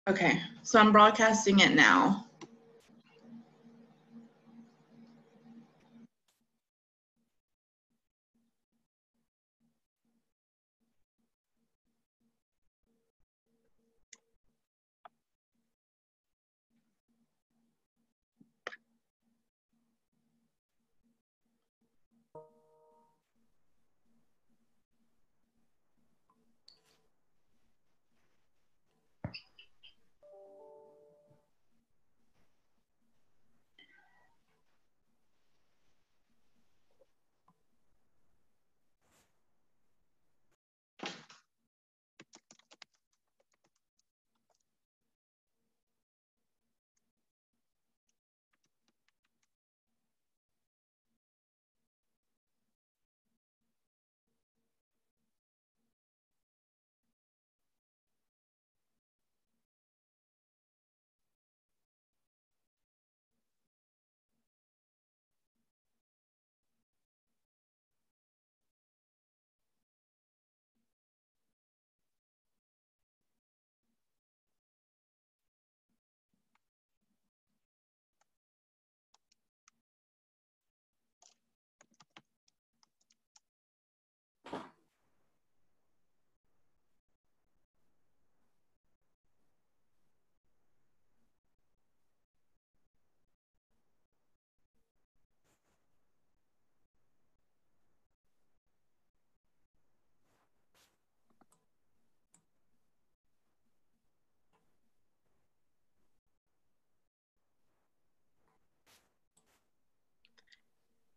Okay, so I'm broadcasting it now.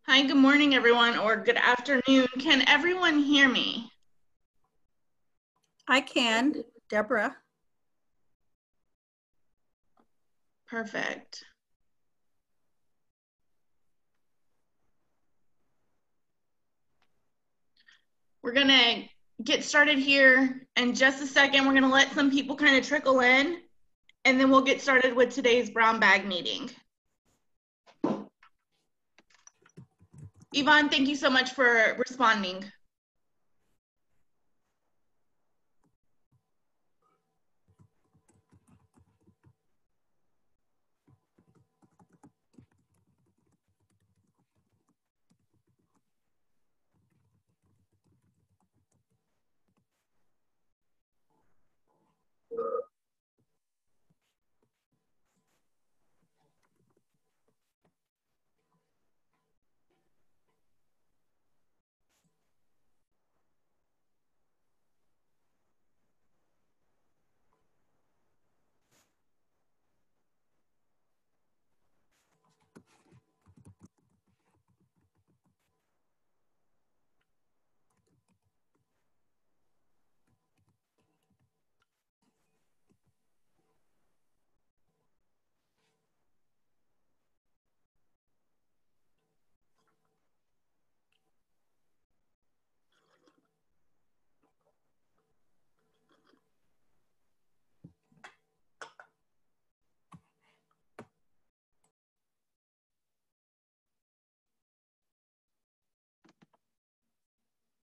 Hi, good morning, everyone, or good afternoon. Can everyone hear me? I can, Deborah. Perfect. We're gonna get started here in just a second. We're gonna let some people kind of trickle in, and then we'll get started with today's brown bag meeting. Yvonne, thank you so much for responding.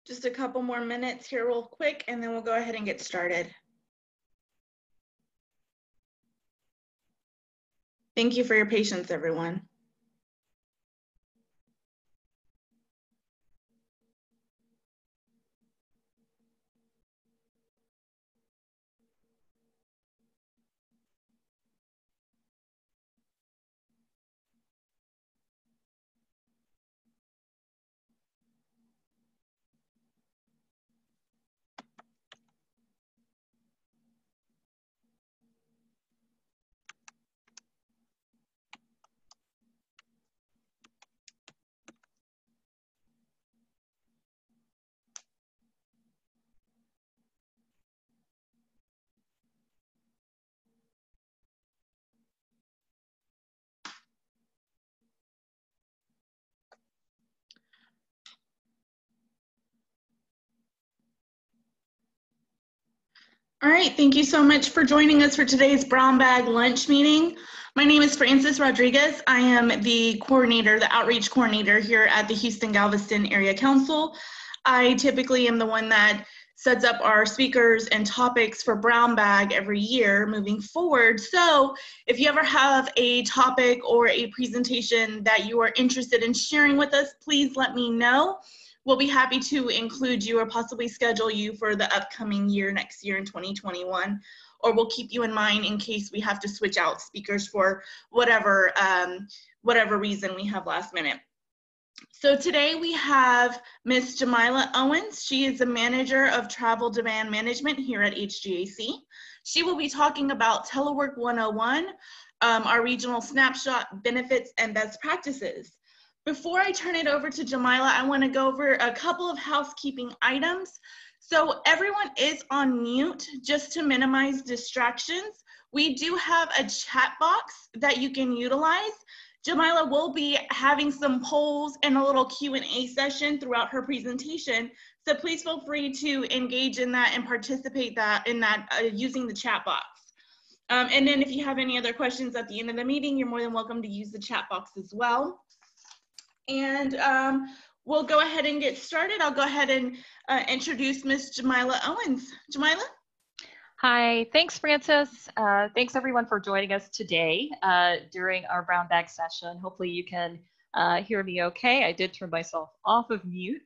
Just a couple more minutes here real quick, and then we'll go ahead and get started. Thank you for your patience, everyone. All right, thank you so much for joining us for today's Brown Bag Lunch meeting. My name is Frances Rodriguez. I am the coordinator, the outreach coordinator here at the Houston-Galveston Area Council. I typically am the one that sets up our speakers and topics for Brown Bag every year moving forward. So if you ever have a topic or a presentation that you are interested in sharing with us, please let me know. We'll be happy to include you or possibly schedule you for the upcoming year, next year in 2021, or we'll keep you in mind in case we have to switch out speakers for whatever reason we have last minute. So today we have Ms. Jamila Owens. She is the Manager of Travel Demand Management here at HGAC. She will be talking about Telework 101, our regional snapshot, benefits, and best practices. Before I turn it over to Jamila, I want to go over a couple of housekeeping items. So everyone is on mute just to minimize distractions. We do have a chat box that you can utilize. Jamila will be having some polls and a little Q&A session throughout her presentation. So please feel free to engage in that and participate in that using the chat box. And then if you have any other questions at the end of the meeting, you're more than welcome to use the chat box as well. And we'll go ahead and get started. I'll go ahead and introduce Ms. Jamila Owens. Jamila? Hi, thanks, Frances. Thanks everyone for joining us today during our Brown Bag session. Hopefully you can hear me okay. I did turn myself off of mute.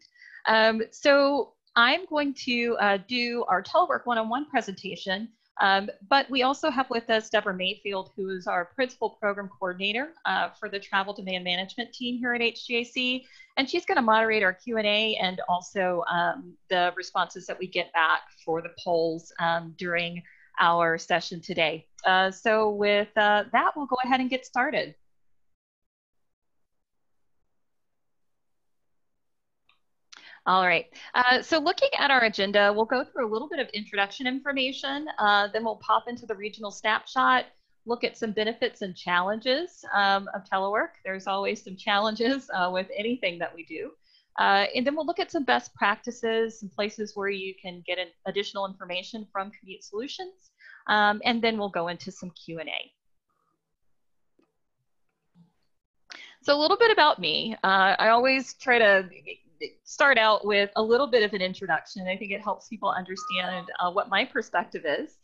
So I'm going to do our Telework 101 presentation, but we also have with us Deborah Mayfield, who is our Principal Program Coordinator for the Travel Demand Management team here at HGAC. And she's going to moderate our Q&A and also the responses that we get back for the polls during our session today. So with that, we'll go ahead and get started. All right, so looking at our agenda, we'll go through a little bit of introduction information, then we'll pop into the regional snapshot, look at some benefits and challenges of telework. There's always some challenges with anything that we do. And then we'll look at some best practices, some places where you can get additional information from Commute Solutions. And then we'll go into some Q&A. So a little bit about me. I always try to start out with a little bit of an introduction. I think it helps people understand what my perspective is.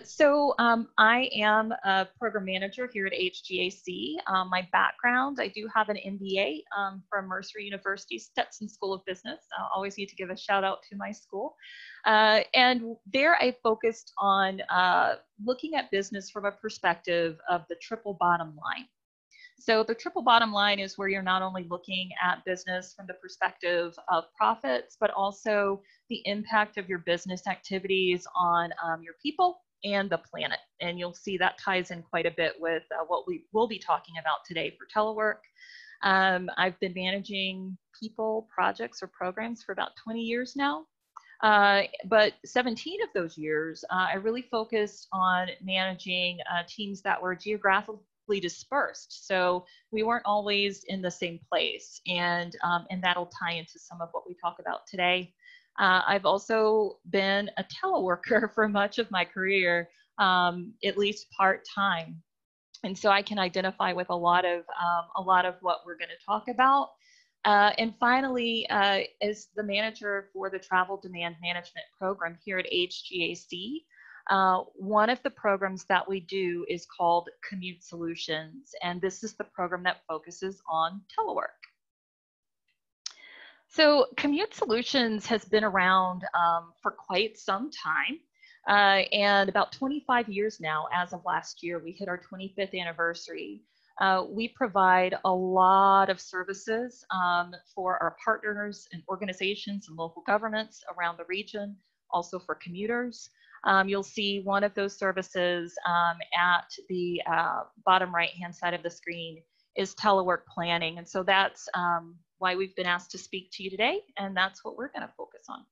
So I am a program manager here at HGAC. My background, I do have an MBA from Mercer University Stetson School of Business. I always need to give a shout out to my school. And there I focused on looking at business from a perspective of the triple bottom line. So the triple bottom line is where you're not only looking at business from the perspective of profits, but also the impact of your business activities on your people and the planet. And you'll see that ties in quite a bit with what we will be talking about today for telework. I've been managing people, projects, or programs for about 20 years now. But 17 of those years, I really focused on managing teams that were geographically dispersed. So we weren't always in the same place, and that'll tie into some of what we talk about today. I've also been a teleworker for much of my career, at least part-time. And so I can identify with a lot of what we're going to talk about. And finally, as the manager for the Travel Demand Management program here at HGAC, one of the programs that we do is called Commute Solutions, and this is the program that focuses on telework. So Commute Solutions has been around for quite some time, and about 25 years now. As of last year, we hit our 25th anniversary. We provide a lot of services for our partners and organizations and local governments around the region, also for commuters. You'll see one of those services at the bottom right-hand side of the screen is telework planning. And so that's why we've been asked to speak to you today, and that's what we're going to focus on.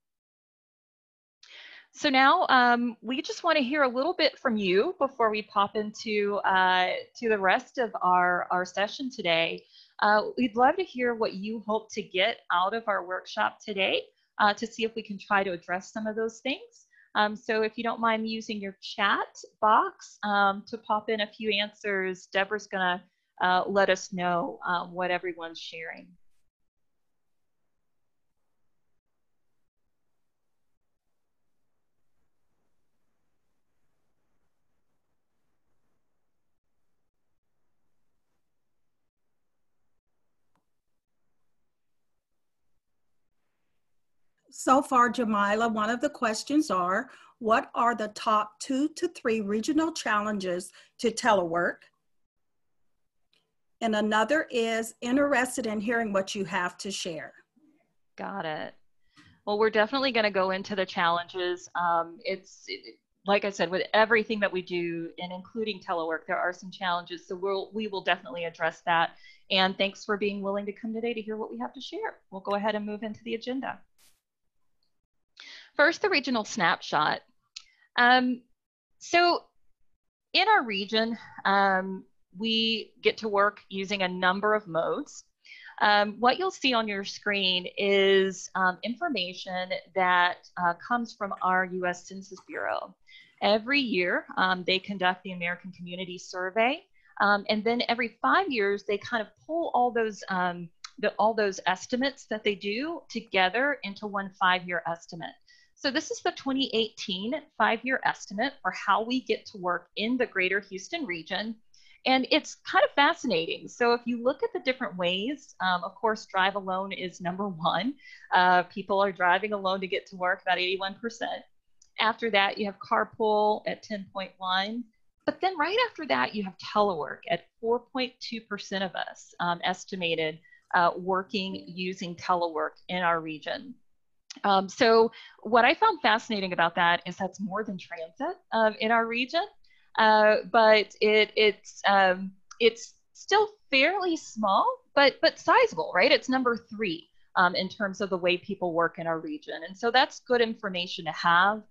So now we just want to hear a little bit from you before we pop into to the rest of our session today. We'd love to hear what you hope to get out of our workshop today to see if we can try to address some of those things. So if you don't mind using your chat box to pop in a few answers, Deborah's going to let us know what everyone's sharing. So far, Jamila, one of the questions are, what are the top 2 to 3 regional challenges to telework? And another is interested in hearing what you have to share. Got it. Well, we're definitely going to go into the challenges. Like I said, with everything that we do, and including telework, there are some challenges. So we will definitely address that. And thanks for being willing to come today to hear what we have to share. We'll go ahead and move into the agenda. First, the regional snapshot. So in our region, we get to work using a number of modes. What you'll see on your screen is information that comes from our US Census Bureau. Every year, they conduct the American Community Survey, and then every 5 years, they kind of pull all those estimates that they do together into one 5-year estimate. So this is the 2018 5-year estimate for how we get to work in the greater Houston region. And it's kind of fascinating. So if you look at the different ways, of course, drive alone is number one. People are driving alone to get to work, about 81%. After that, you have carpool at 10.1. But then right after that, you have telework at 4.2% of us estimated working using telework in our region. So what I found fascinating about that is that's more than transit in our region, but it's still fairly small, but sizable, right? It's number 3 in terms of the way people work in our region, and so that's good information to have.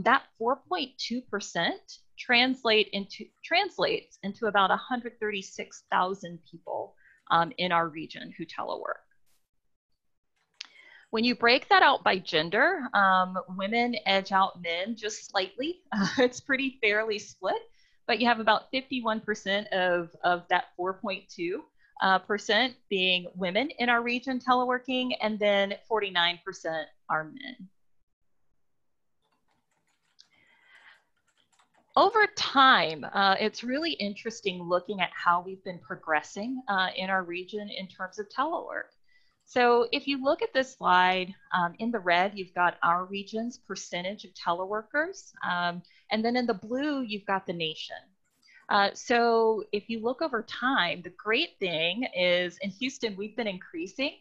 That 4.2% translates into about 136,000 people in our region who telework. When you break that out by gender, women edge out men just slightly. It's pretty fairly split, but you have about 51% of that 4.2% being women in our region teleworking, and then 49% are men. Over time, it's really interesting looking at how we've been progressing in our region in terms of telework. So if you look at this slide, in the red, you've got our region's percentage of teleworkers. And then in the blue, you've got the nation. So if you look over time, the great thing is in Houston, we've been increasing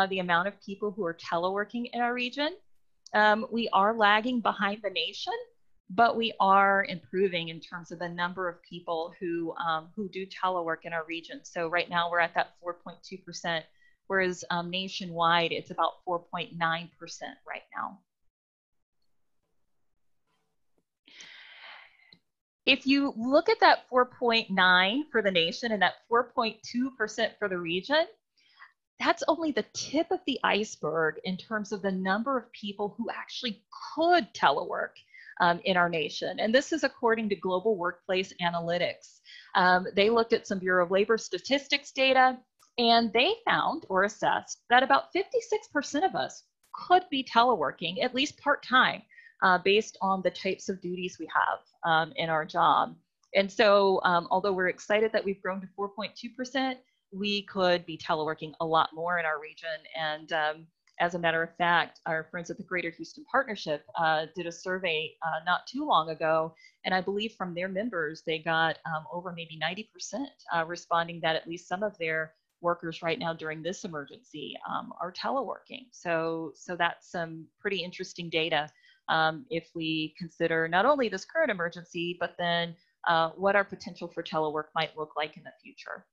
the amount of people who are teleworking in our region. We are lagging behind the nation, but we are improving in terms of the number of people who do telework in our region. So right now we're at that 4.2%. Whereas nationwide, it's about 4.9% right now. If you look at that 4.9 for the nation and that 4.2% for the region, that's only the tip of the iceberg in terms of the number of people who actually could telework in our nation. And this is according to Global Workplace Analytics. They looked at some Bureau of Labor Statistics data, and they found or assessed that about 56% of us could be teleworking, at least part-time, based on the types of duties we have in our job. And so although we're excited that we've grown to 4.2%, we could be teleworking a lot more in our region. And as a matter of fact, our friends at the Greater Houston Partnership did a survey not too long ago, and I believe from their members, they got over maybe 90% responding that at least some of their workers right now during this emergency are teleworking. So that's some pretty interesting data if we consider not only this current emergency, but then what our potential for telework might look like in the future.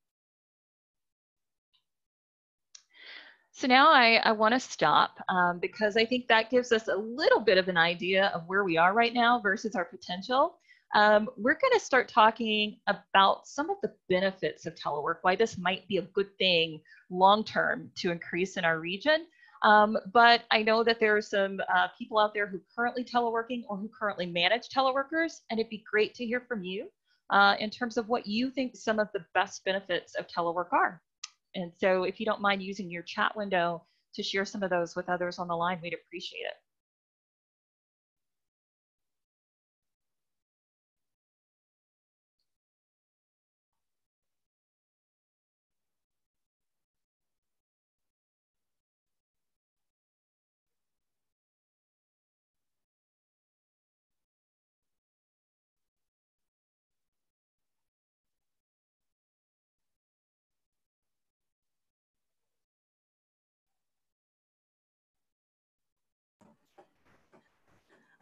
So now I want to stop because I think that gives us a little bit of an idea of where we are right now versus our potential. We're going to start talking about some of the benefits of telework, why this might be a good thing long-term to increase in our region. But I know that there are some people out there who are currently teleworking or who currently manage teleworkers, and it'd be great to hear from you in terms of what you think some of the best benefits of telework are. And so if you don't mind using your chat window to share some of those with others on the line, we'd appreciate it.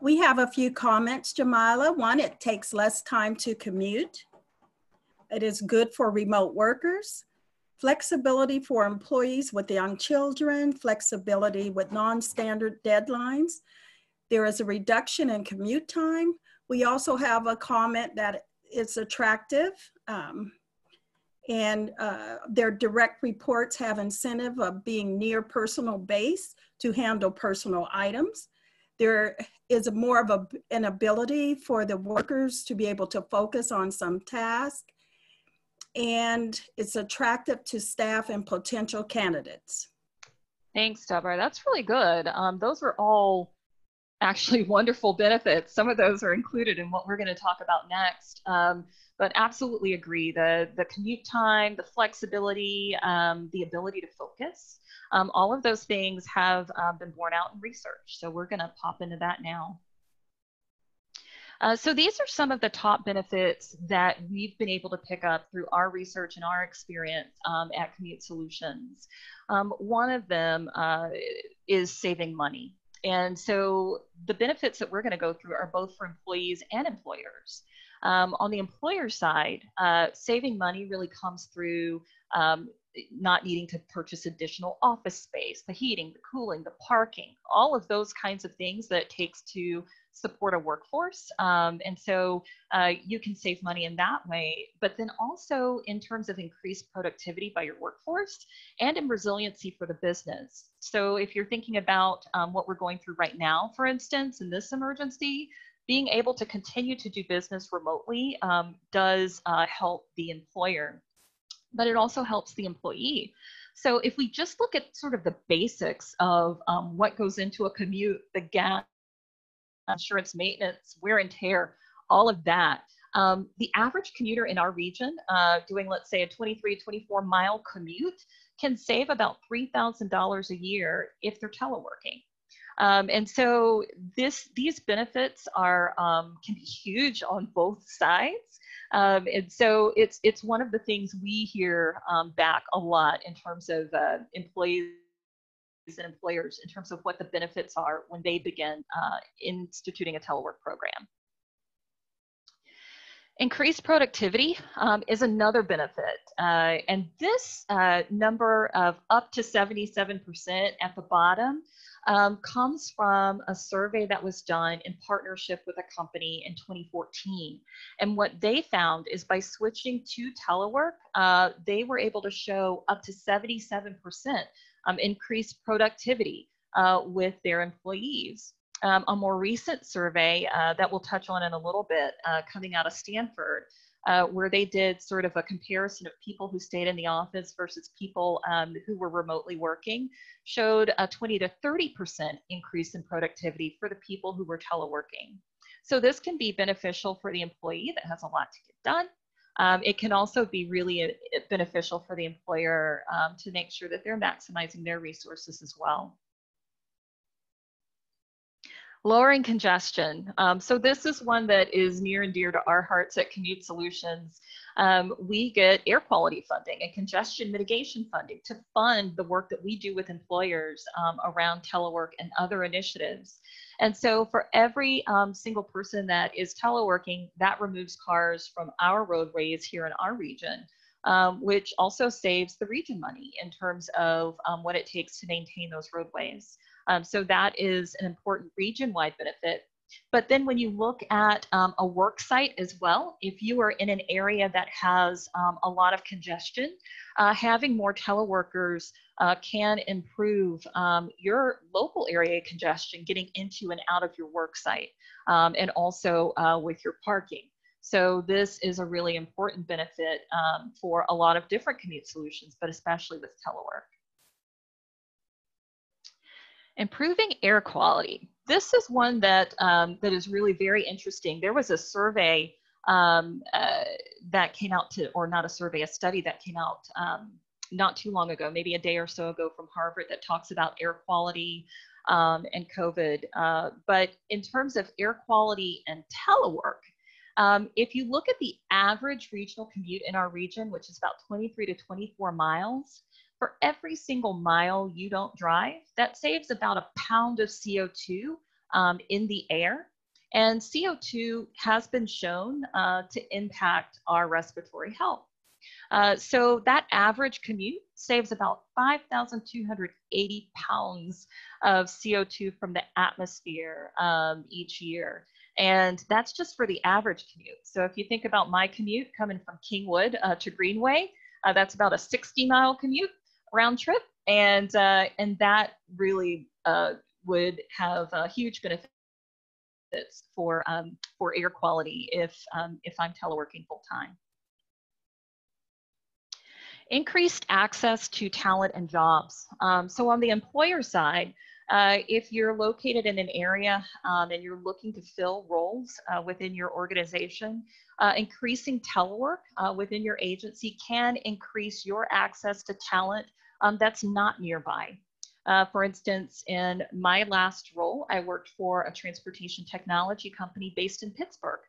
We have a few comments, Jamila. One, it takes less time to commute. It is good for remote workers. Flexibility for employees with young children, flexibility with non-standard deadlines. There is a reduction in commute time. We also have a comment that it's attractive, and their direct reports have incentive of being near personal base to handle personal items. There is more of an ability for the workers to be able to focus on some task, and it's attractive to staff and potential candidates. Thanks, Deborah. That's really good. Those are all actually wonderful benefits. Some of those are included in what we're going to talk about next. But absolutely agree. The commute time, the flexibility, the ability to focus, all of those things have been borne out in research. So we're going to pop into that now. So these are some of the top benefits that we've been able to pick up through our research and our experience at Commute Solutions. One of them is saving money. And so the benefits that we're going to go through are both for employees and employers. On the employer side, saving money really comes through not needing to purchase additional office space, the heating, the cooling, the parking, all of those kinds of things that it takes to support a workforce. And so you can save money in that way, but then also in terms of increased productivity by your workforce and in resiliency for the business. So if you're thinking about what we're going through right now, for instance, in this emergency, being able to continue to do business remotely does help the employer, but it also helps the employee. So if we just look at sort of the basics of what goes into a commute, the gas, insurance, maintenance, wear and tear, all of that. The average commuter in our region doing, let's say, a 23, 24-mile commute can save about $3,000 a year if they're teleworking. And so these benefits are can be huge on both sides. And so it's one of the things we hear back a lot in terms of employees and employers in terms of what the benefits are when they begin instituting a telework program. Increased productivity is another benefit. And this number of up to 77% at the bottom comes from a survey that was done in partnership with a company in 2014. And what they found is by switching to telework, they were able to show up to 77% increased productivity with their employees. A more recent survey that we'll touch on in a little bit coming out of Stanford, where they did sort of a comparison of people who stayed in the office versus people who were remotely working, showed a 20 to 30% increase in productivity for the people who were teleworking. So this can be beneficial for the employee that has a lot to get done. It can also be really beneficial for the employer to make sure that they're maximizing their resources as well. Lowering congestion. So this is one that is near and dear to our hearts at Commute Solutions. We get air quality funding and congestion mitigation funding to fund the work that we do with employers around telework and other initiatives. And so for every single person that is teleworking, that removes cars from our roadways here in our region, which also saves the region money in terms of what it takes to maintain those roadways. So that is an important region-wide benefit. But then when you look at a work site as well, if you are in an area that has a lot of congestion, having more teleworkers can improve your local area congestion getting into and out of your work site, and also with your parking. So this is a really important benefit for a lot of different commute solutions, but especially with telework. Improving air quality. This is one that that is really very interesting. There was a survey that came out or not a survey, a study that came out not too long ago, maybe a day or so ago from Harvard, that talks about air quality and COVID. But in terms of air quality and telework, if you look at the average regional commute in our region, which is about 23 to 24 miles, for every single mile you don't drive, that saves about a pound of CO2 in the air. And CO2 has been shown to impact our respiratory health. So that average commute saves about 5,280 pounds of CO2 from the atmosphere each year. And that's just for the average commute. So if you think about my commute coming from Kingwood to Greenway, that's about a 60-mile commute round trip. And that really would have huge benefits for air quality if I'm teleworking full time. Increased access to talent and jobs. So on the employer side, if you're located in an area and you're looking to fill roles within your organization, increasing telework within your agency can increase your access to talent that's not nearby. For instance, in my last role, I worked for a transportation technology company based in Pittsburgh,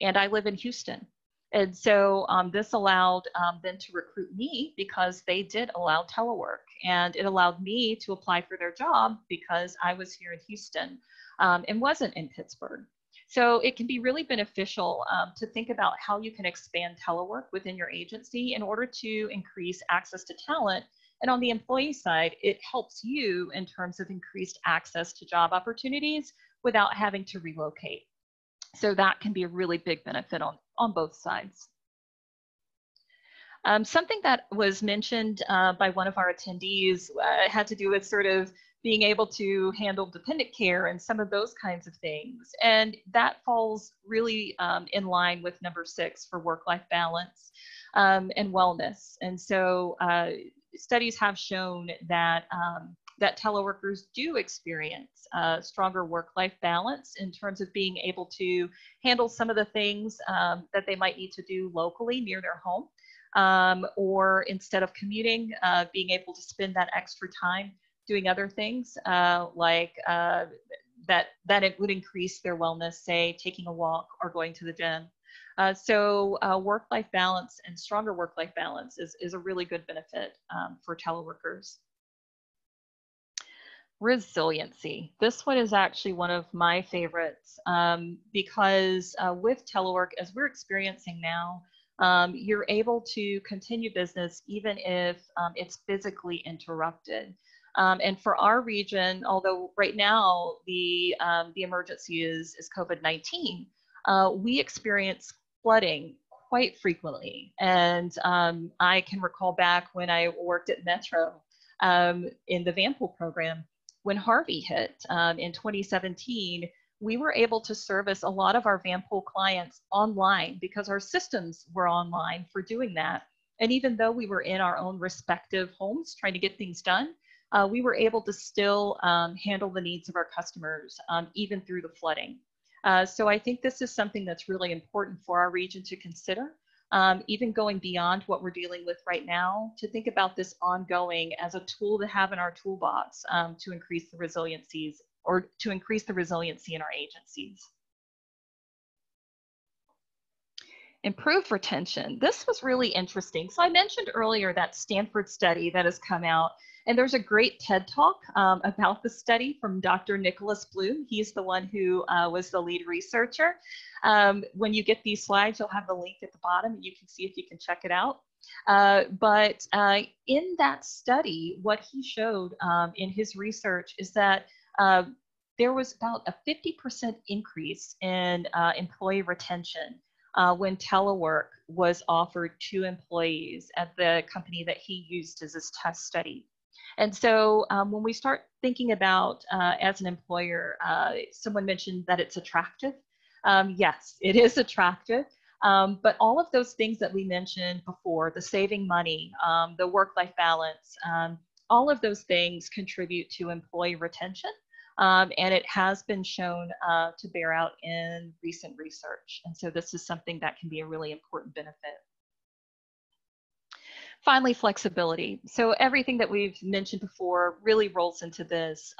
and I live in Houston. And so this allowed them to recruit me because they did allow telework, and it allowed me to apply for their job because I was here in Houston and wasn't in Pittsburgh. So it can be really beneficial to think about how you can expand telework within your agency in order to increase access to talent. And on the employee side, it helps you in terms of increased access to job opportunities without having to relocate. So that can be a really big benefit on both sides. Something that was mentioned by one of our attendees had to do with sort of being able to handle dependent care and some of those kinds of things. And that falls really in line with number 6 for work-life balance and wellness. And so studies have shown that that teleworkers do experience stronger work-life balance in terms of being able to handle some of the things that they might need to do locally near their home, or instead of commuting, being able to spend that extra time doing other things like that it would increase their wellness, say taking a walk or going to the gym. So work-life balance and stronger work-life balance is a really good benefit for teleworkers. Resiliency. This one is actually one of my favorites because with telework, as we're experiencing now, you're able to continue business even if it's physically interrupted. And for our region, although right now the emergency is COVID-19, we experience flooding quite frequently. And I can recall back when I worked at Metro in the Van Pool program, when Harvey hit in 2017, we were able to service a lot of our Van Pool clients online because our systems were online for doing that. And even though we were in our own respective homes trying to get things done, we were able to still handle the needs of our customers even through the flooding. So I think this is something that's really important for our region to consider, even going beyond what we're dealing with right now, to think about this ongoing as a tool to have in our toolbox to increase the resiliencies or to increase the resiliency in our agencies. Improved retention. This was really interesting. So I mentioned earlier that Stanford study that has come out, and there's a great TED Talk about the study from Dr. Nicholas Bloom. He's the one who was the lead researcher. When you get these slides, you'll have the link at the bottom, and you can see if you can check it out. But in that study, what he showed in his research is that there was about a 50% increase in employee retention when telework was offered to employees at the company that he used as his test study. And so when we start thinking about, as an employer, someone mentioned that it's attractive. Yes, it is attractive. But all of those things that we mentioned before, the saving money, the work-life balance, all of those things contribute to employee retention. And it has been shown to bear out in recent research. And so this is something that can be a really important benefit. Finally, flexibility. So everything that we've mentioned before really rolls into this,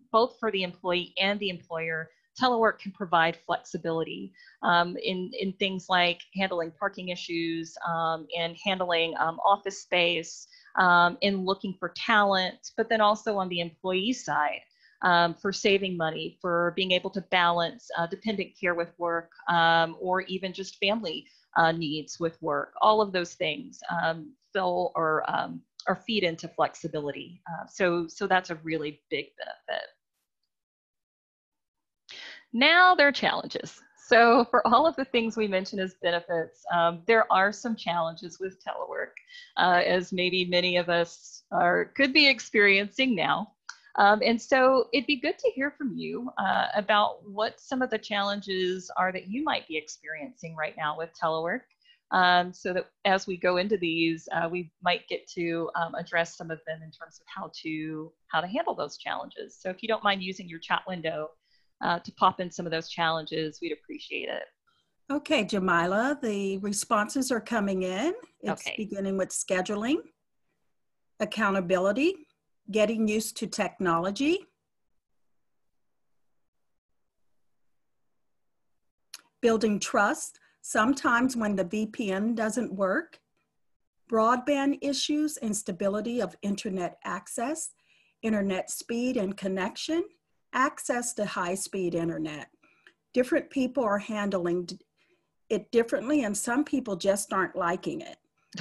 both for the employee and the employer. Telework can provide flexibility in things like handling parking issues and handling office space, in looking for talent, but then also on the employee side. for saving money, for being able to balance dependent care with work, or even just family needs with work. All of those things fill or feed into flexibility. So that's a really big benefit. Now there are challenges. So for all of the things we mentioned as benefits, there are some challenges with telework, as maybe many of us could be experiencing now. And so it'd be good to hear from you about what some of the challenges are that you might be experiencing right now with telework, so that as we go into these, we might get to address some of them in terms of how to handle those challenges. So if you don't mind using your chat window to pop in some of those challenges, we'd appreciate it. Okay, Jamila, the responses are coming in. It's beginning with scheduling, accountability, getting used to technology, building trust, sometimes when the VPN doesn't work, broadband issues and stability of internet access, internet speed and connection, access to high-speed internet. Different people are handling it differently, and some people just aren't liking it.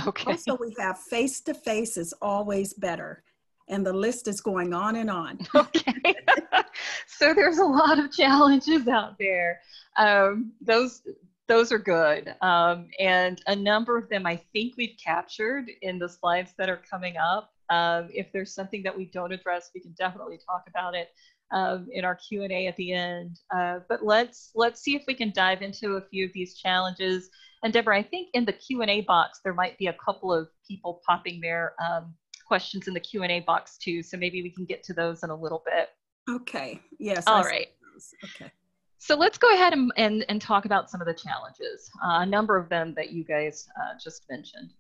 Okay. Also, we have face-to-face is always better, and the list is going on and on. Okay. So there's a lot of challenges out there. Those are good. And a number of them I think we've captured in the slides that are coming up. If there's something that we don't address, we can definitely talk about it in our Q&A at the end. But let's see if we can dive into a few of these challenges. And Deborah, I think in the Q&A box, there might be a couple of people popping their questions in the Q&A box too. So maybe we can get to those in a little bit. Okay, yes. All right. Okay. So let's go ahead and talk about some of the challenges, a number of them that you guys just mentioned.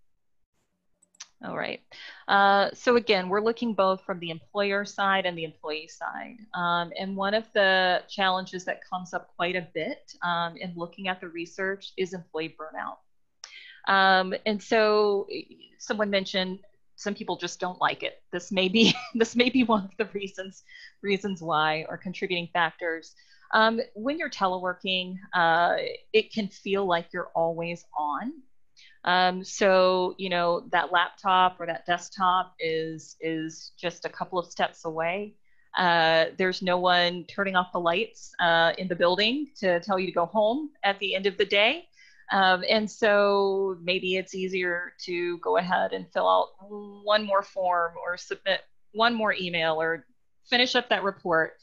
All right. So again, we're looking both from the employer side and the employee side. And one of the challenges that comes up quite a bit in looking at the research is employee burnout. And so someone mentioned some people just don't like it. This may be one of the reasons why, or contributing factors. When you're teleworking, it can feel like you're always on. So, you know, that laptop or that desktop is just a couple of steps away. There's no one turning off the lights in the building to tell you to go home at the end of the day. And so maybe it's easier to go ahead and fill out one more form or submit one more email or finish up that report.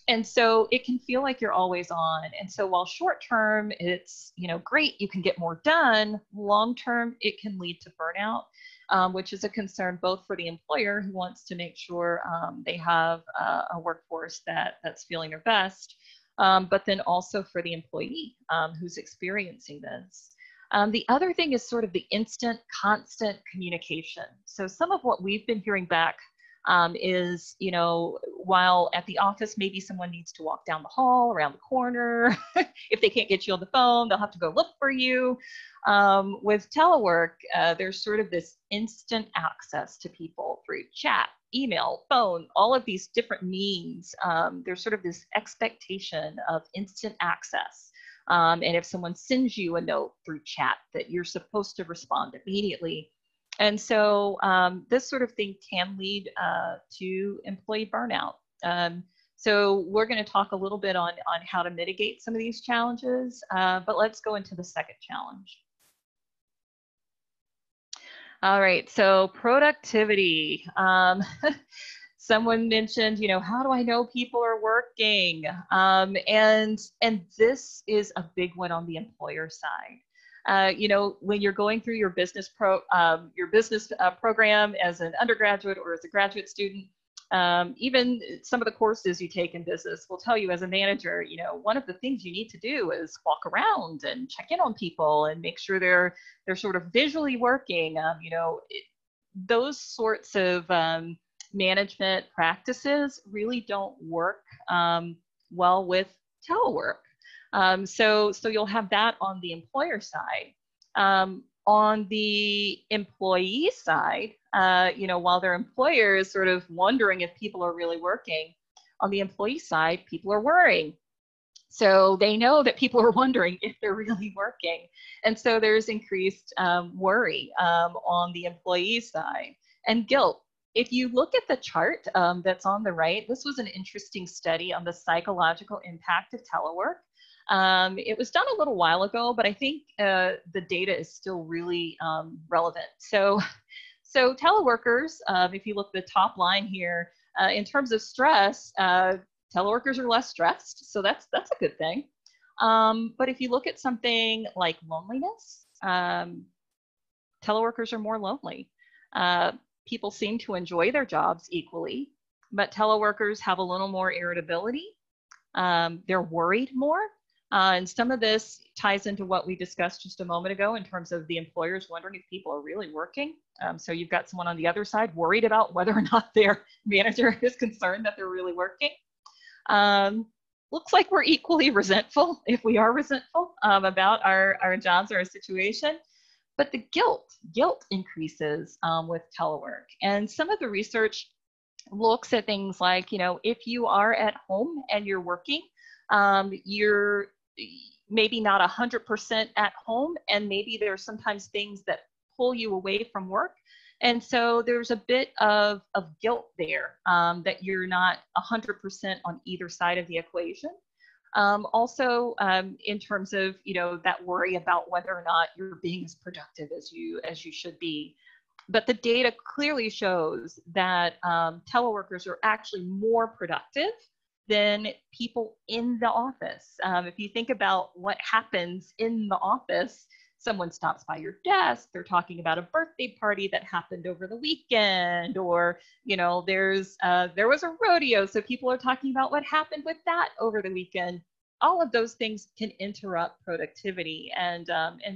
And so it can feel like you're always on. And so while short term, it's, you know, great, you can get more done, long term, it can lead to burnout, which is a concern both for the employer who wants to make sure they have a workforce that's feeling their best, but then also for the employee who's experiencing this. The other thing is sort of the instant, constant communication. So some of what we've been hearing back is, you know, while at the office, maybe someone needs to walk down the hall, around the corner. If they can't get you on the phone, they'll have to go look for you. With telework, there's sort of this instant access to people through chat, email, phone, all of these different means. There's sort of this expectation of instant access. And if someone sends you a note through chat, that you're supposed to respond immediately. And so this sort of thing can lead to employee burnout. So we're going to talk a little bit on how to mitigate some of these challenges, but let's go into the second challenge. All right, so productivity. Someone mentioned, you know, how do I know people are working? And this is a big one on the employer side. You know, when you're going through your business program as an undergraduate or as a graduate student, even some of the courses you take in business will tell you as a manager, you know, one of the things you need to do is walk around and check in on people and make sure they're sort of visually working. You know, those sorts of management practices really don't work well with telework. So you'll have that on the employer side. On the employee side, you know, while their employer is sort of wondering if people are really working, on the employee side, people are worrying. So they know that people are wondering if they're really working. And so there's increased worry on the employee side. And guilt. If you look at the chart that's on the right, this was an interesting study on the psychological impact of telework. It was done a little while ago, but I think the data is still really relevant. So teleworkers, if you look at the top line here, in terms of stress, teleworkers are less stressed, so that's a good thing. But if you look at something like loneliness, teleworkers are more lonely. People seem to enjoy their jobs equally, but teleworkers have a little more irritability. They're worried more. And some of this ties into what we discussed just a moment ago in terms of the employers wondering if people are really working. So you've got someone on the other side worried about whether or not their manager is concerned that they're really working. Looks like we're equally resentful, if we are resentful, about our jobs or our situation. But the guilt increases with telework. And some of the research looks at things like, you know, if you are at home and you're working, you're maybe not 100% at home, and maybe there are sometimes things that pull you away from work. And so there's a bit of guilt there that you're not 100% on either side of the equation. Also, in terms of, you know, that worry about whether or not you're being as productive as you should be. But the data clearly shows that teleworkers are actually more productive than people in the office. If you think about what happens in the office, someone stops by your desk, they're talking about a birthday party that happened over the weekend, or, you know, there was a rodeo, so people are talking about what happened with that over the weekend. All of those things can interrupt productivity. And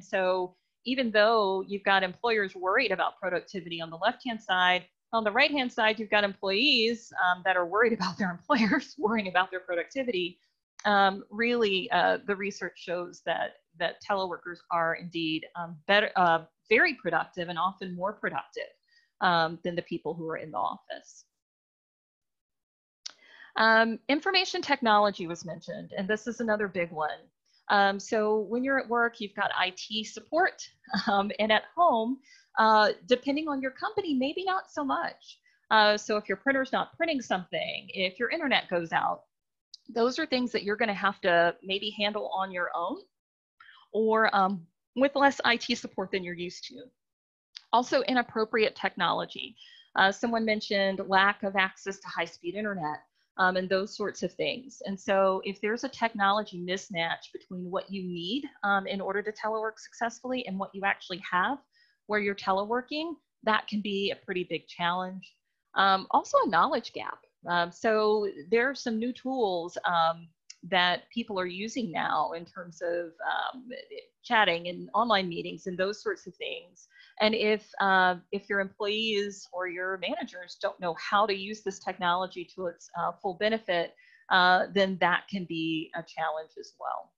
so even though you've got employers worried about productivity on the left-hand side, on the right-hand side, you've got employees that are worried about their employers worrying about their productivity. Really, the research shows that teleworkers are indeed very productive, and often more productive than the people who are in the office. Information technology was mentioned, and this is another big one. So when you're at work, you've got IT support, and at home, depending on your company, maybe not so much. So if your printer's not printing something, if your internet goes out, those are things that you're going to have to maybe handle on your own, or with less IT support than you're used to. Also, inappropriate technology. Someone mentioned lack of access to high-speed internet. And those sorts of things. And so if there's a technology mismatch between what you need in order to telework successfully and what you actually have where you're teleworking, that can be a pretty big challenge. Also a knowledge gap. So there are some new tools that people are using now in terms of chatting and online meetings and those sorts of things. And if your employees or your managers don't know how to use this technology to its full benefit, then that can be a challenge as well.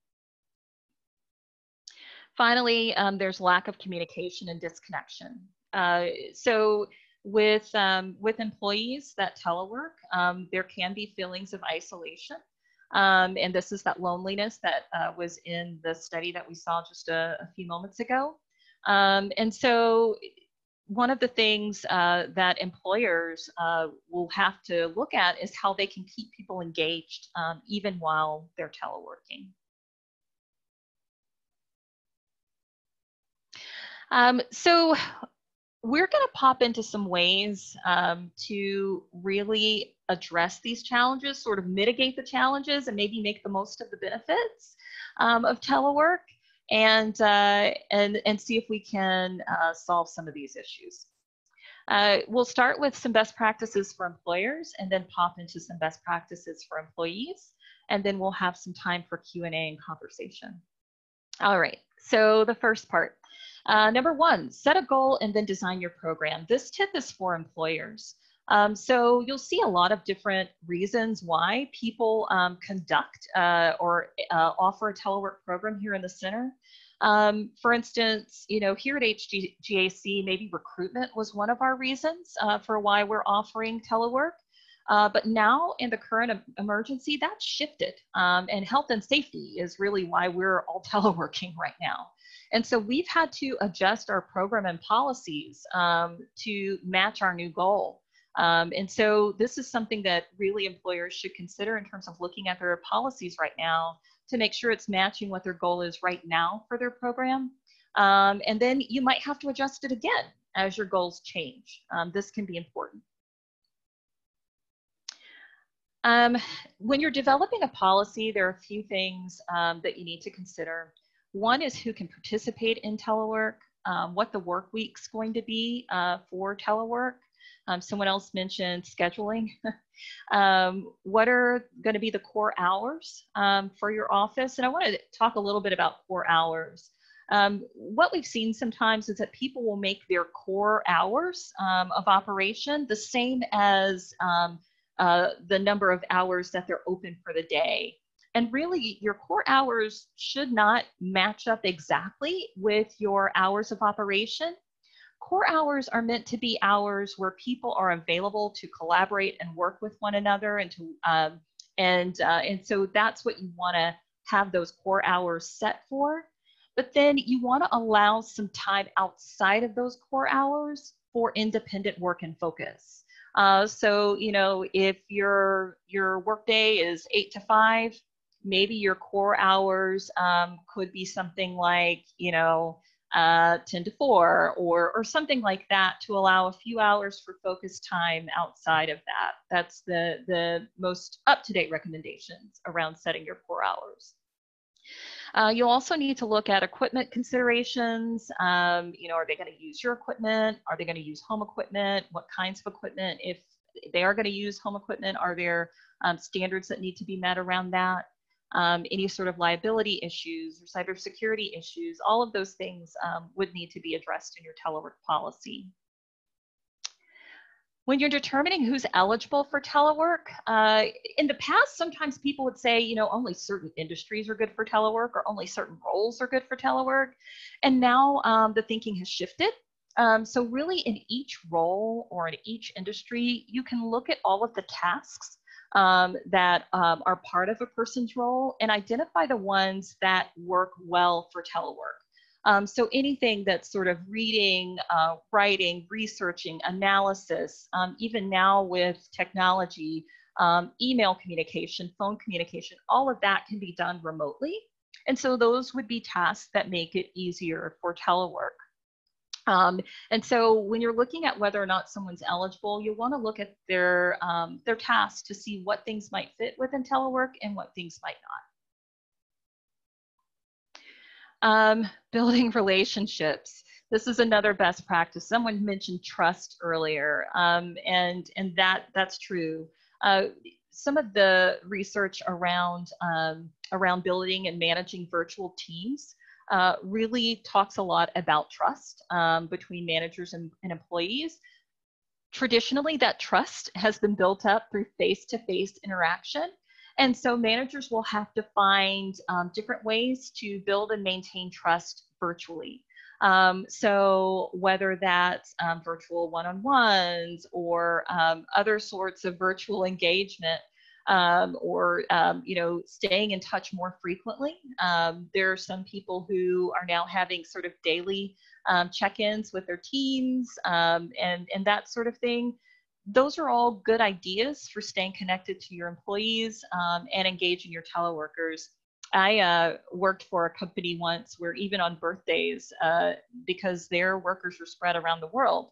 Finally, there's lack of communication and disconnection. So with employees that telework, there can be feelings of isolation. And this is that loneliness that was in the study that we saw just a few moments ago. And so one of the things that employers will have to look at is how they can keep people engaged even while they're teleworking. So we're going to pop into some ways to really address these challenges, sort of mitigate the challenges and maybe make the most of the benefits of telework, and see if we can solve some of these issues. We'll start with some best practices for employers, and then pop into some best practices for employees, and then we'll have some time for Q&A and conversation. All right, so the first part. Number one, set a goal and then design your program. This tip is for employers. So you'll see a lot of different reasons why people conduct or offer a telework program here in the center. For instance, you know, here at HGAC, maybe recruitment was one of our reasons for why we're offering telework. But now in the current emergency, that's shifted. And health and safety is really why we're all teleworking right now. And so we've had to adjust our program and policies to match our new goal. And so this is something that really employers should consider in terms of looking at their policies right now to make sure it's matching what their goal is right now for their program. And then you might have to adjust it again as your goals change. This can be important. When you're developing a policy, there are a few things that you need to consider. One is who can participate in telework, what the work week's going to be for telework. Someone else mentioned scheduling. What are going to be the core hours for your office? And I want to talk a little bit about core hours. What we've seen sometimes is that people will make their core hours of operation the same as the number of hours that they're open for the day. And really, your core hours should not match up exactly with your hours of operation. Core hours are meant to be hours where people are available to collaborate and work with one another, and so that's what you want to have those core hours set for. But then you want to allow some time outside of those core hours for independent work and focus. So, you know, if your workday is 8 to 5, maybe your core hours could be something like, you know, 10 to 4 or something like that, to allow a few hours for focus time outside of that. That's the most up-to-date recommendations around setting your core hours. You'll also need to look at equipment considerations. You know, are they going to use your equipment? Are they going to use home equipment? What kinds of equipment? If they are going to use home equipment, are there standards that need to be met around that? Any sort of liability issues or cybersecurity issues, all of those things would need to be addressed in your telework policy. When you're determining who's eligible for telework, in the past, sometimes people would say, you know, only certain industries are good for telework, or only certain roles are good for telework. And now the thinking has shifted. So really in each role or in each industry, you can look at all of the tasks that are part of a person's role and identify the ones that work well for telework. So anything that's sort of reading, writing, researching, analysis, even now with technology, email communication, phone communication, all of that can be done remotely. And so those would be tasks that make it easier for telework. And so when you're looking at whether or not someone's eligible, you want to look at their tasks to see what things might fit within telework and what things might not. Building relationships. This is another best practice. Someone mentioned trust earlier, and that's true. Some of the research around building and managing virtual teams really talks a lot about trust between managers and employees. Traditionally, that trust has been built up through face-to-face interaction. And so managers will have to find different ways to build and maintain trust virtually. So whether that's virtual one-on-ones or other sorts of virtual engagement, or you know, staying in touch more frequently. There are some people who are now having sort of daily check-ins with their teams and that sort of thing. Those are all good ideas for staying connected to your employees and engaging your teleworkers. I worked for a company once where even on birthdays, because their workers were spread around the world,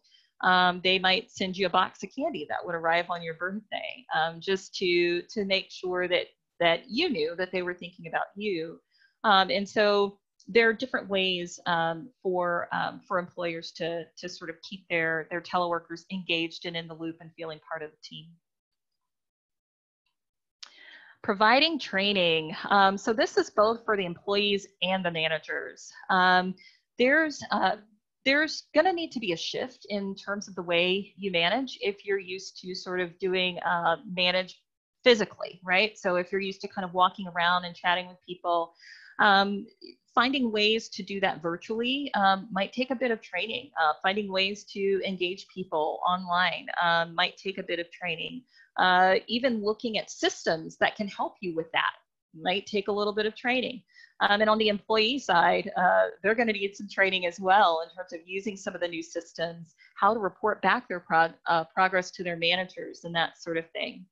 they might send you a box of candy that would arrive on your birthday, just to make sure that you knew that they were thinking about you. And so there are different ways for employers to sort of keep their teleworkers engaged and in the loop and feeling part of the team. Providing training. So this is both for the employees and the managers. There's going to need to be a shift in terms of the way you manage if you're used to sort of doing manage physically, right? So if you're used to kind of walking around and chatting with people, finding ways to do that virtually might take a bit of training. Finding ways to engage people online might take a bit of training. even looking at systems that can help you with that. Might take a little bit of training. And on the employee side, they're going to need some training as well in terms of using some of the new systems, how to report back their progress to their managers and that sort of thing.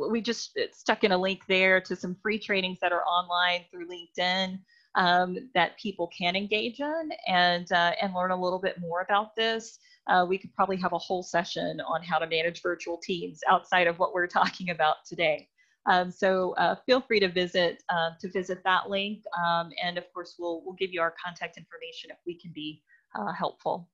We just stuck in a link there to some free trainings that are online through LinkedIn that people can engage in and learn a little bit more about this. We could probably have a whole session on how to manage virtual teams outside of what we're talking about today. So feel free to visit that link, and of course we'll give you our contact information if we can be helpful.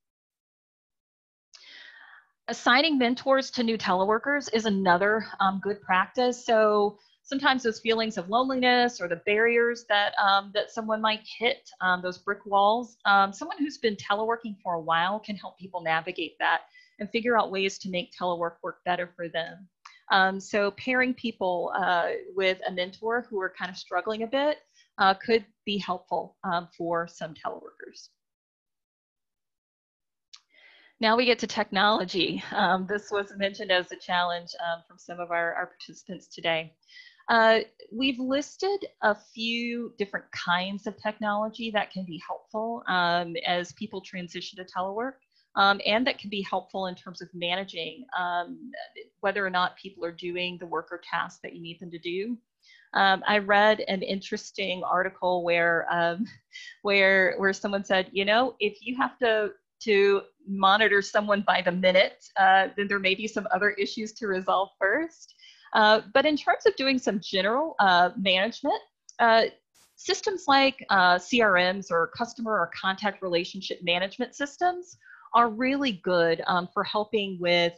Assigning mentors to new teleworkers is another good practice. So sometimes those feelings of loneliness or the barriers that that someone might hit, those brick walls, someone who's been teleworking for a while can help people navigate that and figure out ways to make telework work better for them. So pairing people with a mentor who are kind of struggling a bit could be helpful for some teleworkers. Now we get to technology. This was mentioned as a challenge from some of our participants today. We've listed a few different kinds of technology that can be helpful as people transition to telework. And that can be helpful in terms of managing whether or not people are doing the work or tasks that you need them to do. I read an interesting article where someone said, you know, if you have to monitor someone by the minute, then there may be some other issues to resolve first. But in terms of doing some general management, systems like CRMs or customer or contact relationship management systems are really good for helping with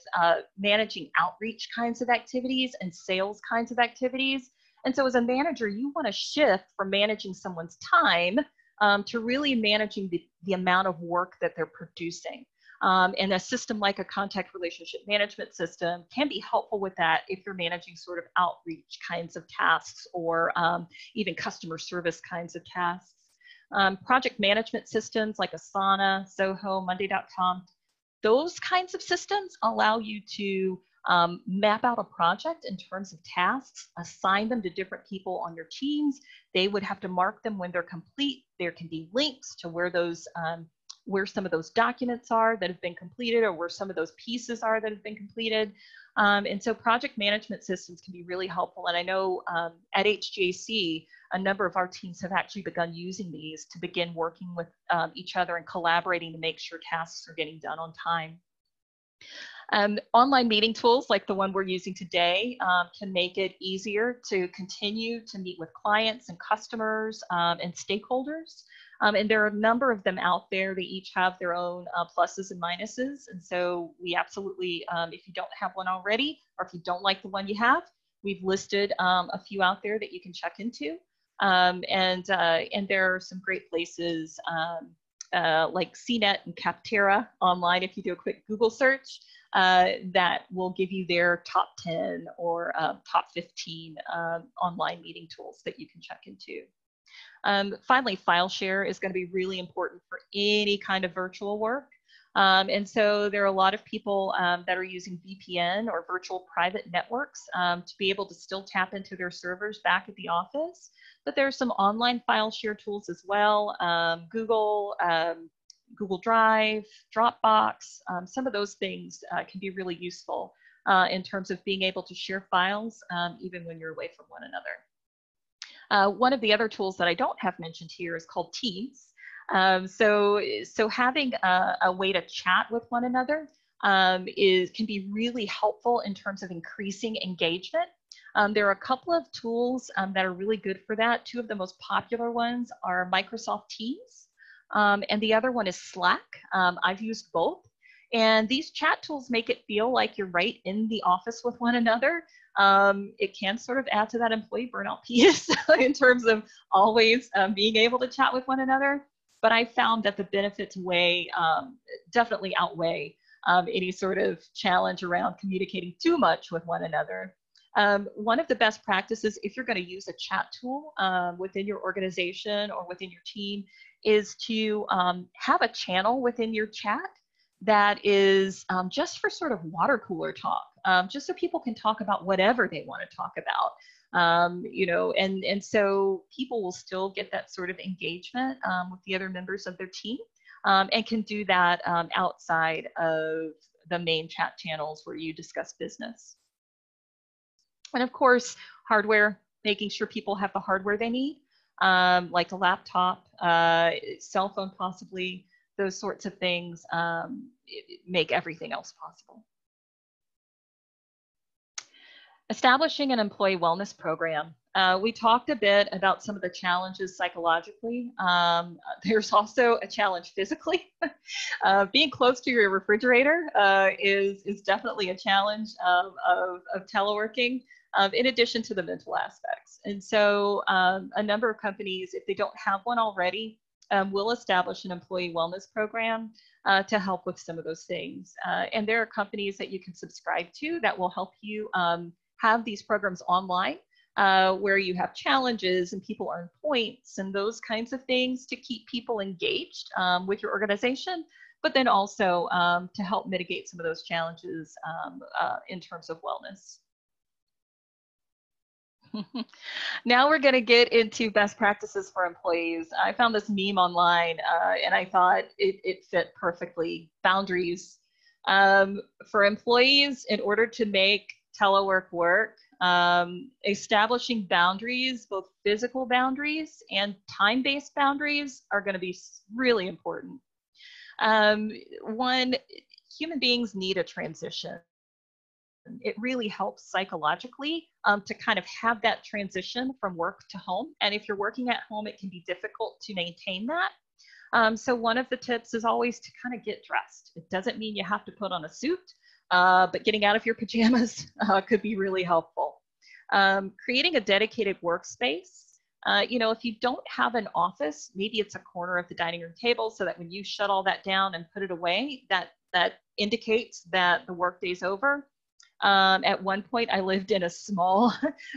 managing outreach kinds of activities and sales kinds of activities. And so as a manager, you want to shift from managing someone's time to really managing the amount of work that they're producing. And a system like a contact relationship management system can be helpful with that if you're managing sort of outreach kinds of tasks or even customer service kinds of tasks. Project management systems like Asana, Zoho, Monday.com, those kinds of systems allow you to map out a project in terms of tasks, assign them to different people on your teams. They would have to mark them when they're complete. There can be links to where those where some of those documents are that have been completed or where some of those pieces are that have been completed. And so project management systems can be really helpful. And I know at HGAC, a number of our teams have actually begun using these to begin working with each other and collaborating to make sure tasks are getting done on time. Online meeting tools like the one we're using today can make it easier to continue to meet with clients and customers and stakeholders. And there are a number of them out there. They each have their own pluses and minuses. And so we absolutely, if you don't have one already, or if you don't like the one you have, we've listed a few out there that you can check into. And there are some great places like CNET and Capterra online, if you do a quick Google search, that will give you their top 10 or top 15 online meeting tools that you can check into. Finally, file share is going to be really important for any kind of virtual work. And so there are a lot of people that are using VPN or virtual private networks to be able to still tap into their servers back at the office. But there are some online file share tools as well. Google Drive, Dropbox, some of those things can be really useful in terms of being able to share files even when you're away from one another. One of the other tools that I don't have mentioned here is called Teams. So having a way to chat with one another can be really helpful in terms of increasing engagement. There are a couple of tools that are really good for that. Two of the most popular ones are Microsoft Teams, and the other one is Slack. I've used both. And these chat tools make it feel like you're right in the office with one another. It can sort of add to that employee burnout piece in terms of always being able to chat with one another. But I found that the benefits definitely outweigh any sort of challenge around communicating too much with one another. One of the best practices, if you're going to use a chat tool within your organization or within your team, is to have a channel within your chat that is just for sort of water cooler talk. just so people can talk about whatever they want to talk about. You know, and so people will still get that sort of engagement with the other members of their team, and can do that outside of the main chat channels where you discuss business. And of course, hardware, making sure people have the hardware they need, like a laptop, cell phone possibly, those sorts of things make everything else possible. Establishing an employee wellness program. We talked a bit about some of the challenges psychologically. There's also a challenge physically. Being close to your refrigerator is definitely a challenge of teleworking, in addition to the mental aspects. And so a number of companies, if they don't have one already, will establish an employee wellness program to help with some of those things. And there are companies that you can subscribe to that will help you have these programs online, where you have challenges and people earn points and those kinds of things to keep people engaged with your organization, but then also to help mitigate some of those challenges in terms of wellness. Now we're going to get into best practices for employees. I found this meme online and I thought it fit perfectly. Boundaries. For employees, in order to make telework work, establishing boundaries, both physical boundaries and time-based boundaries, are going to be really important. One, human beings need a transition. It really helps psychologically to kind of have that transition from work to home. And if you're working at home, it can be difficult to maintain that. So one of the tips is always to kind of get dressed. It doesn't mean you have to put on a suit, but getting out of your pajamas could be really helpful. Creating a dedicated workspace. You know, if you don't have an office, maybe it's a corner of the dining room table so that when you shut all that down and put it away, that indicates that the workday's over. At one point, I lived in a small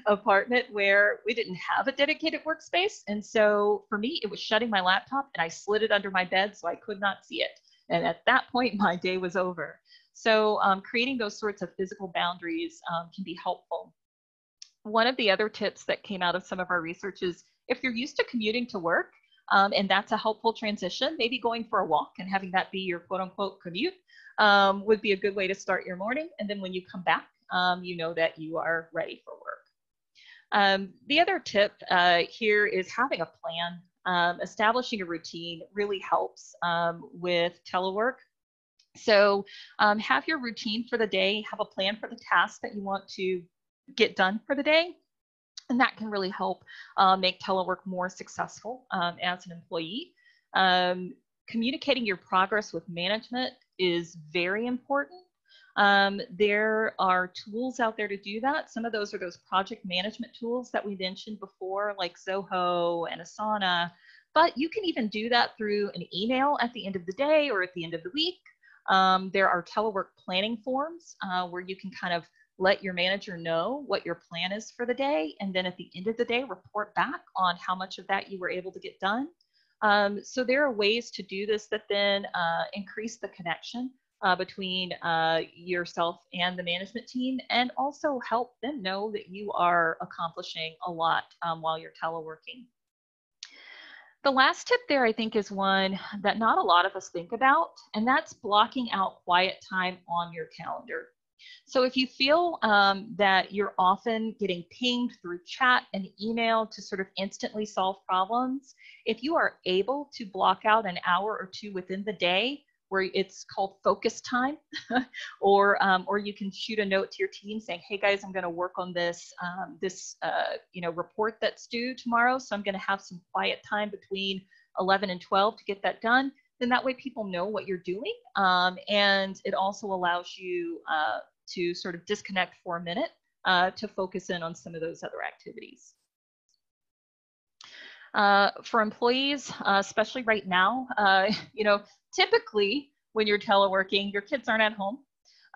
apartment where we didn't have a dedicated workspace. And so for me, it was shutting my laptop and I slid it under my bed so I could not see it. And at that point, my day was over. So creating those sorts of physical boundaries can be helpful. One of the other tips that came out of some of our research is if you're used to commuting to work, and that's a helpful transition, maybe going for a walk and having that be your quote unquote commute would be a good way to start your morning. And then when you come back, you know that you are ready for work. The other tip here is having a plan. Establishing a routine really helps with telework. So have your routine for the day, have a plan for the tasks that you want to get done for the day. And that can really help make telework more successful as an employee. Communicating your progress with management is very important. There are tools out there to do that. Some of those are those project management tools that we mentioned before, like Zoho and Asana. But you can even do that through an email at the end of the day or at the end of the week. There are telework planning forms where you can kind of let your manager know what your plan is for the day. And then at the end of the day, report back on how much of that you were able to get done. So there are ways to do this that then increase the connection between yourself and the management team, and also help them know that you are accomplishing a lot while you're teleworking. The last tip there, I think, is one that not a lot of us think about, and that's blocking out quiet time on your calendar. So if you feel that you're often getting pinged through chat and email to sort of instantly solve problems, if you are able to block out an hour or two within the day where it's called focus time, or you can shoot a note to your team saying, hey guys, I'm going to work on this report that's due tomorrow, so I'm going to have some quiet time between 11 and 12 to get that done. Then that way people know what you're doing, and it also allows you to sort of disconnect for a minute to focus in on some of those other activities. For employees, especially right now, typically when you're teleworking, your kids aren't at home.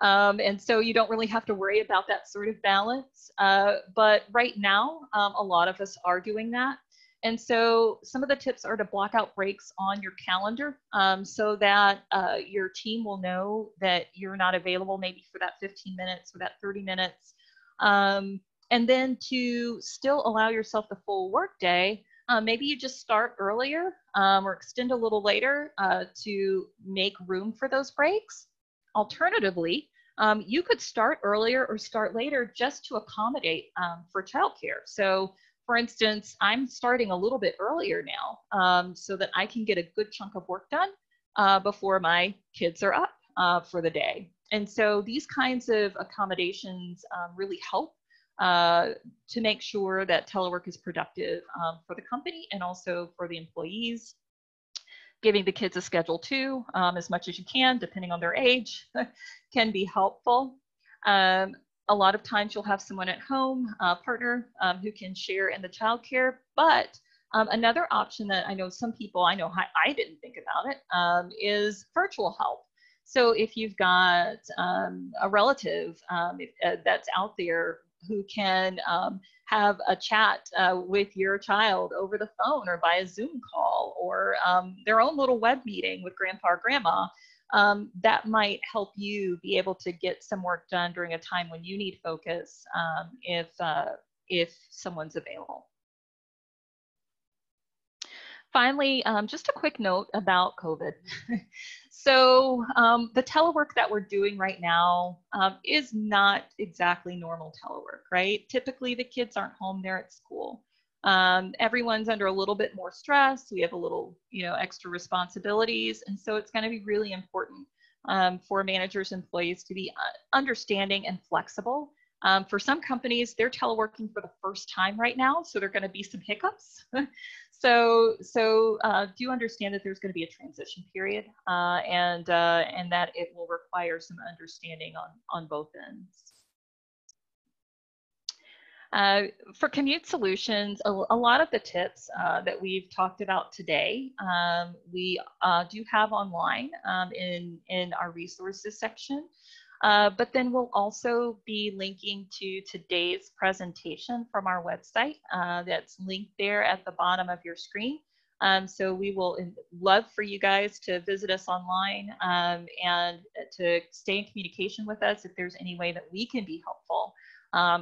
And so you don't really have to worry about that sort of balance. But right now, a lot of us are doing that. And so some of the tips are to block out breaks on your calendar so that your team will know that you're not available maybe for that 15 minutes or that 30 minutes. And then to still allow yourself the full work day, maybe you just start earlier or extend a little later to make room for those breaks. Alternatively, you could start earlier or start later just to accommodate for childcare. So for instance, I'm starting a little bit earlier now so that I can get a good chunk of work done before my kids are up for the day. And so these kinds of accommodations really help to make sure that telework is productive for the company and also for the employees. Giving the kids a schedule too, as much as you can, depending on their age, can be helpful. A lot of times you'll have someone at home, a partner who can share in the childcare, but another option that I know some people, I know I didn't think about it, is virtual help. So if you've got a relative that's out there who can have a chat with your child over the phone or by a Zoom call or their own little web meeting with grandpa or grandma, that might help you be able to get some work done during a time when you need focus if someone's available. Finally, just a quick note about COVID. So the telework that we're doing right now is not exactly normal telework, right? Typically the kids aren't home, they're at school. Everyone's under a little bit more stress. We have a little, extra responsibilities. And so it's going to be really important for managers and employees to be understanding and flexible. For some companies, they're teleworking for the first time right now, so there are going to be some hiccups. So do understand that there's going to be a transition period and that it will require some understanding on both ends. For commute solutions, a lot of the tips that we've talked about today, we do have online in our resources section. But then we'll also be linking to today's presentation from our website that's linked there at the bottom of your screen. So we will love for you guys to visit us online and to stay in communication with us if there's any way that we can be helpful,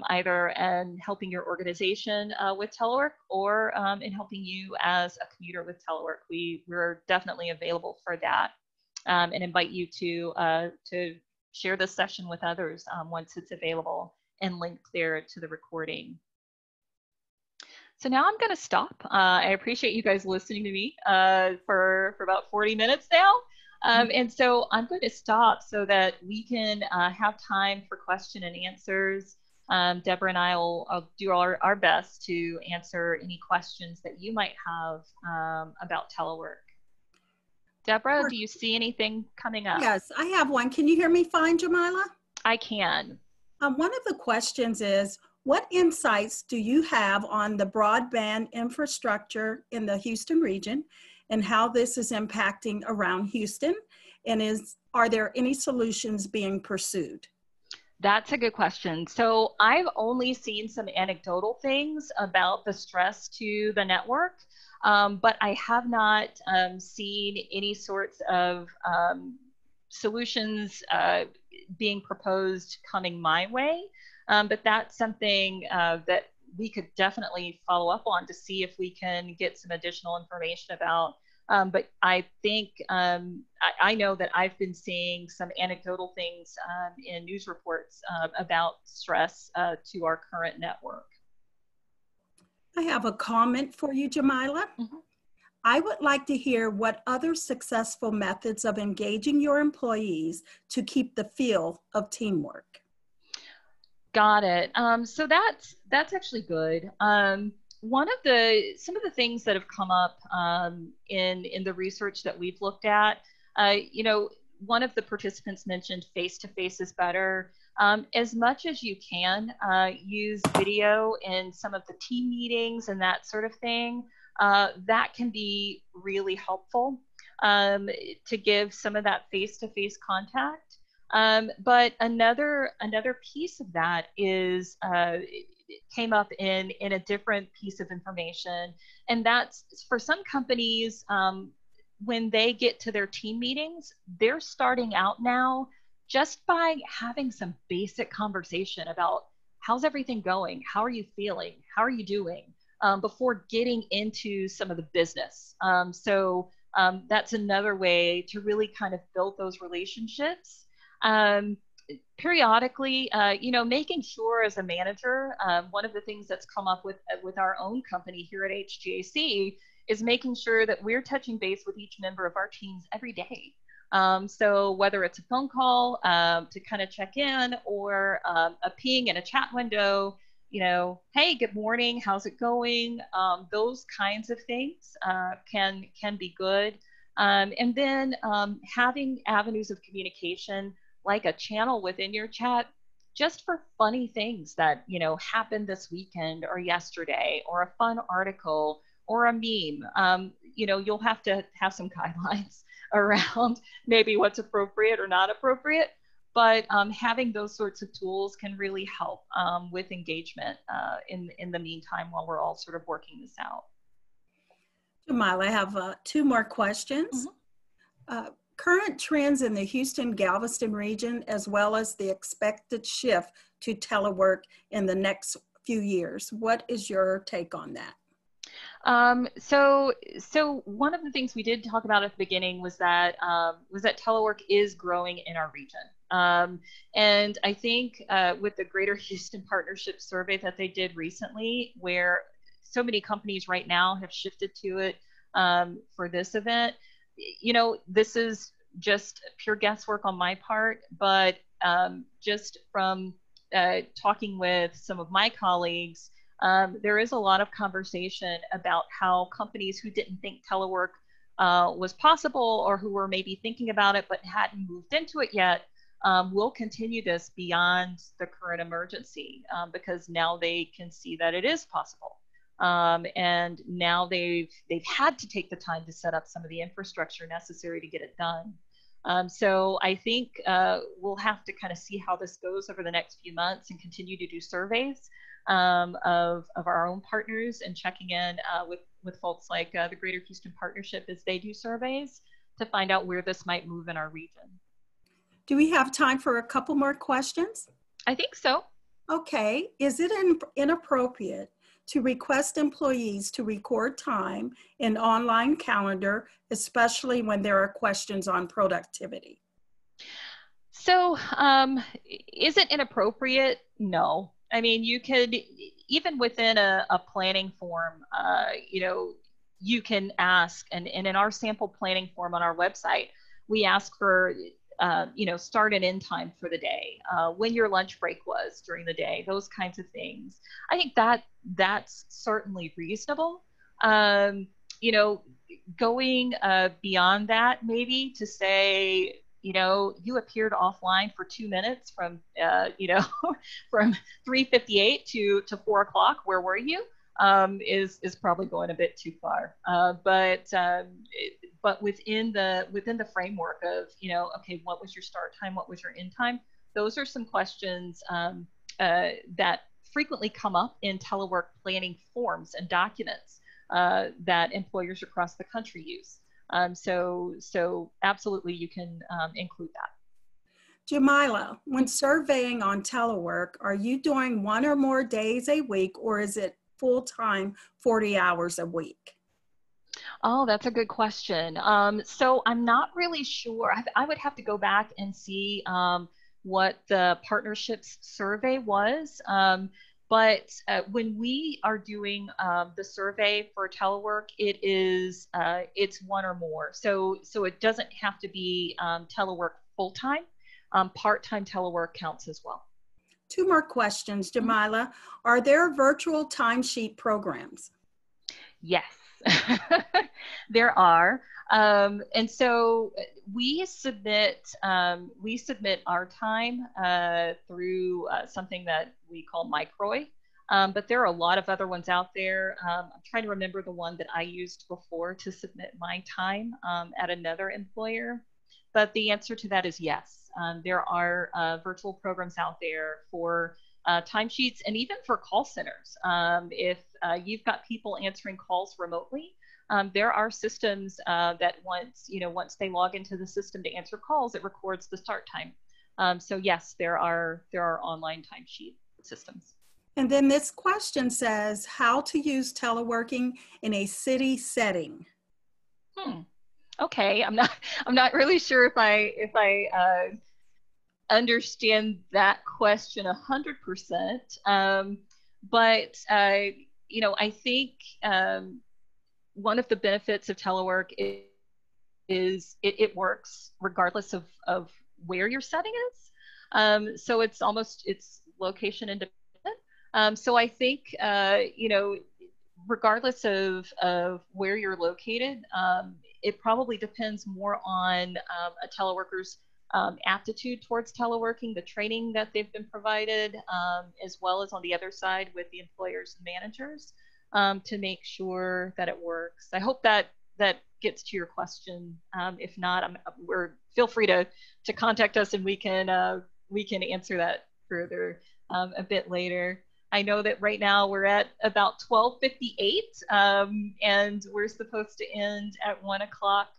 either in helping your organization with telework or in helping you as a commuter with telework. We're definitely available for that and invite you to share this session with others once it's available and linked there to the recording. So now I'm going to stop. I appreciate you guys listening to me for about 40 minutes now. And so I'm going to stop so that we can have time for question and answers. Deborah and I will do our best to answer any questions that you might have about telework. Deborah, do you see anything coming up? Yes, I have one. Can you hear me fine, Jamila? I can. One of the questions is, what insights do you have on the broadband infrastructure in the Houston region and how this is impacting around Houston? And are there any solutions being pursued? That's a good question. So I've only seen some anecdotal things about the stress to the network. But I have not seen any sorts of solutions being proposed coming my way. But that's something that we could definitely follow up on to see if we can get some additional information about. But I think I know that I've been seeing some anecdotal things in news reports about stress to our current network. I have a comment for you, Jamila. Mm-hmm. I would like to hear what other successful methods of engaging your employees to keep the feel of teamwork. Got it. So that's actually good. Some of the things that have come up in the research that we've looked at, one of the participants mentioned face-to-face is better. As much as you can, use video in some of the team meetings and that sort of thing. That can be really helpful to give some of that face-to-face contact. But another piece of that is came up in a different piece of information. And that's for some companies, when they get to their team meetings, they're starting out now just by having some basic conversation about how's everything going? How are you feeling? How are you doing? Before getting into some of the business. That's another way to really kind of build those relationships. Periodically, making sure as a manager, one of the things that's come up with our own company here at HGAC is making sure that we're touching base with each member of our teams every day. So whether it's a phone call to kind of check in, or a ping in a chat window, hey, good morning, how's it going? Those kinds of things can be good. And then having avenues of communication, like a channel within your chat, just for funny things that, happened this weekend or yesterday, or a fun article or a meme. You'll have to have some guidelines around maybe what's appropriate or not appropriate. But having those sorts of tools can really help with engagement in the meantime, while we're all sort of working this out. Jamila, I have 2 more questions. Mm-hmm. Current trends in the Houston-Galveston region, as well as the expected shift to telework in the next few years. What is your take on that? So one of the things we did talk about at the beginning was that telework is growing in our region. And I think with the Greater Houston Partnership Survey that they did recently, where so many companies right now have shifted to it for this event, this is just pure guesswork on my part, but just from talking with some of my colleagues, there is a lot of conversation about how companies who didn't think telework was possible, or who were maybe thinking about it but hadn't moved into it yet, will continue this beyond the current emergency, because now they can see that it is possible. And now they've had to take the time to set up some of the infrastructure necessary to get it done. So I think we'll have to kind of see how this goes over the next few months, and continue to do surveys of our own partners, and checking in with folks like the Greater Houston Partnership as they do surveys, to find out where this might move in our region. Do we have time for a couple more questions? I think so. Okay. Is it inappropriate to request employees to record time in online calendar, especially when there are questions on productivity? So is it inappropriate? No. I mean, you could, even within a planning form, you can ask, and in our sample planning form on our website, we ask for start and end time for the day, when your lunch break was during the day, those kinds of things. I think that's certainly reasonable. Going beyond that, maybe to say, you appeared offline for 2 minutes from, from 3:58 to 4 o'clock. Where were you? Is probably going a bit too far. But within the framework of, okay, what was your start time? What was your end time? Those are some questions that frequently come up in telework planning forms and documents that employers across the country use. So absolutely, you can include that. Jamila, when surveying on telework, are you doing 1 or more days a week, or is it full-time 40 hours a week? Oh, that's a good question. So I'm not really sure. I would have to go back and see what the partnerships survey was. But when we are doing the survey for telework, it's 1 or more. So it doesn't have to be telework full-time. Part-time telework counts as well. 2 more questions, Jamila. Are there virtual timesheet programs? Yes, there are. And so we submit our time through something that we call Microy. But there are a lot of other ones out there. I'm trying to remember the one that I used before to submit my time at another employer. But the answer to that is yes. There are virtual programs out there for timesheets, and even for call centers. If you've got people answering calls remotely, there are systems that once they log into the system to answer calls, it records the start time. So yes, there are online timesheet systems. And then this question says, how to use teleworking in a city setting? Okay, I'm not really sure if I understand that question 100%. But I think one of the benefits of telework is it works regardless of where your setting is. So it's location independent. So I think regardless of where you're located, it probably depends more on a teleworker's aptitude towards teleworking, the training that they've been provided, as well as on the other side with the employers and managers, to make sure that it works. I hope that gets to your question. If not, feel free to contact us, and we can answer that further a bit later. I know that right now we're at about 12:58, and we're supposed to end at 1 o'clock.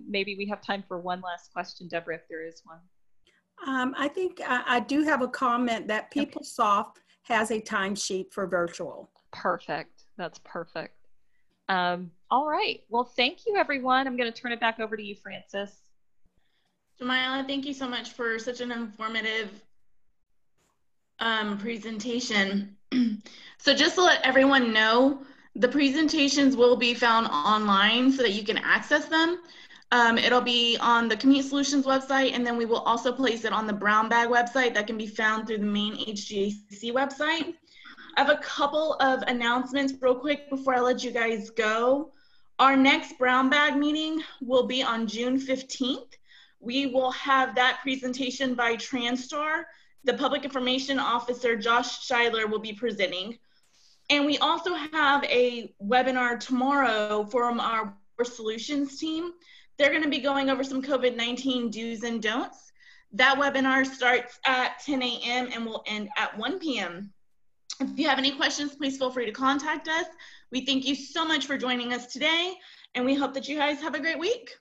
Maybe we have time for one last question, Deborah, if there is one. I think I do have a comment that PeopleSoft has a timesheet for virtual. Perfect. That's perfect. All right. Well, thank you, everyone. I'm going to turn it back over to you, Frances. Jamila, thank you so much for such an informative presentation. So just to let everyone know, the presentations will be found online so that you can access them. It'll be on the Commute Solutions website, and then we will also place it on the Brown Bag website that can be found through the main HGAC website. I have a couple of announcements real quick before I let you guys go. Our next Brown Bag meeting will be on June 15th. We will have that presentation by Transtar. The Public Information Officer, Josh Schuyler, will be presenting. And we also have a webinar tomorrow from our solutions team. They're going to be going over some COVID-19 do's and don'ts. That webinar starts at 10 a.m. and will end at 1 p.m. If you have any questions, please feel free to contact us. We thank you so much for joining us today, and we hope that you guys have a great week.